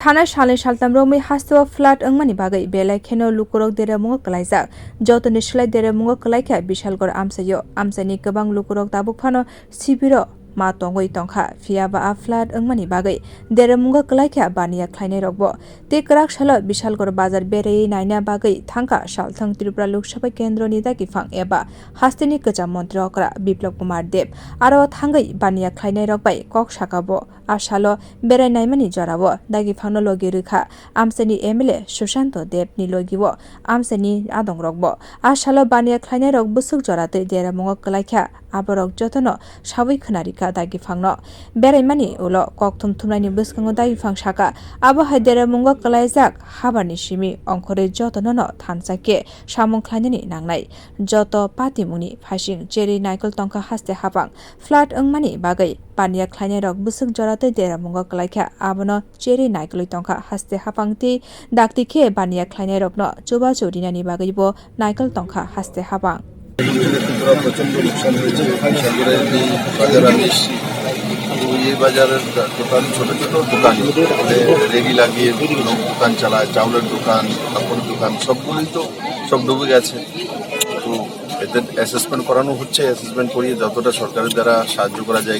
थाना साले सालताम रोमै हास्तवा फ्लाट अंगमानि बागै बेलाय खेनो लुकुरक देरे मुंग कलाइजाक जतनि सलाय देरे मुंग कलाइखा बिशालगड़ आमसायो आमसानि गोबां लुकुरक दाबुक फानो सिबिरो मा तंगै तंखा फियाबा आ फ्लाट अंगमानि बागै देरे मुंग कलाइखा बानिया ख्लाइनाय रगबो ते कराक सालो बिशालगड़ बाजार बेरे नायना बागै थांका सालथां त्रिपुरा लोकसभा केन्द्रनि दागिफां एबा हास्तिनि गोजाम मन्त्री अकरा बिप्लब कुमार देब आरो थांगै बानिया ख्लाइनाय रगबाय कक साकाबो आसालो बेरायनायमानि जराबो दागिफांनो लगे रेखा आमसानि एमएलए सुशांत देबनि लगिबो आमसानि आदं रगबो आसालो बानिया ख्लाइनाय रग बुसुक जरातै देरे मुंग कलाइखा आबरक जतनो साबै खोनारिका दागिफांनो बेरायमानि उलो कक थुमथुमनायनि बुसकांगो दागिफां साका आबो हायदेरे मुंग कलाइजाक हाबानि सिमि अंखरे जतनो थानसाके सामुं ख्लाइनायनि नांनाय जत पातिमुनि फासिं चेरि नाइकल तंका हास्ते हाबां फ्लाट अंगमानि बागै बानिया ख्लाइनाय रग बुसुक जरातै देरे मुंग कलाइखा आबनो चेरि नाइकल तंका हास्ते हाबांति दाक्तिखे बानिया ख्लाइनाय रगनो चुबा चौदिनानि बागैबो नाइकल तंका हास्ते हाबां प्रचंड नुकसान হয়েছে সাগরের এই বাজার আমি এসেছি তো এই বাজারের দোকান ছোট ছোট দোকান রেডি লাগিয়ে দোকান চালায় চাউলের দোকান কাপড়ের দোকান সবগুলোই তো সব ডুবে গেছে তো এদের অ্যাসেসমেন্ট করানো হচ্ছে অ্যাসেসমেন্ট করিয়ে যতটা সরকারের দ্বারা সাহায্য করা যায়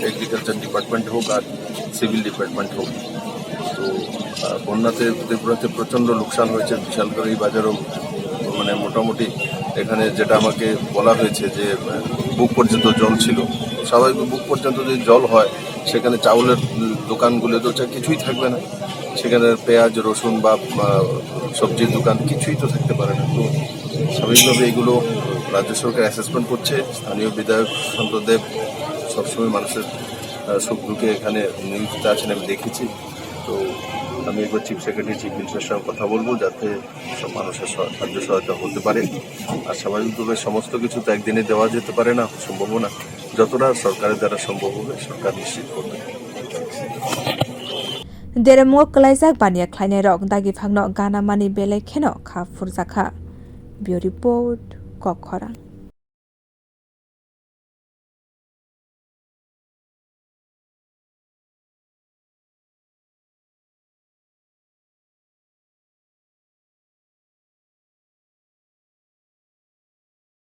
এগ্রিকালচার ডিপার্টমেন্ট হোক আর সিভিল ডিপার্টমেন্ট হোক তো বন্যাতে ত্রিপুরাতে প্রচণ্ড লোকসান হয়েছে বিশালগড় এই বাজারও মানে মোটামুটি এখানে যেটা আমাকে বলা হয়েছে যে বুক পর্যন্ত জল ছিল স্বাভাবিক বুক পর্যন্ত যদি জল হয় সেখানে চাউলের দোকানগুলো তো কিছুই থাকবে না সেখানে পেঁয়াজ রসুন বা সবজির দোকান কিছুই তো থাকতে পারে না তো স্বাভাবিকভাবে এগুলো রাজ্য সরকার অ্যাসেসমেন্ট করছে স্থানীয় বিধায়ক সুশান্ত দেব সবসময় মানুষের সুখ দুঃখে এখানে নিয়োজিত আছেন আমি দেখেছি তো আমি একবার চিফ সেক্রেটারি চিফ মিনিস্টারের সঙ্গে কথা বলবো যাতে সব মানুষের সাহায্য সহায়তা হতে পারে আর স্বাভাবিকভাবে সমস্ত কিছু তো একদিনে দেওয়া যেতে পারে না সম্ভব না যতটা সরকারের দ্বারা সম্ভব হবে সরকার নিশ্চিত করবে देरे मुंग कलाइजाक बानिया ख्लाइनाय रग दागिफांनो गानामानि बेलाय खेनो खा फुरजाखा बिउ रिपोर्ट कक खरां।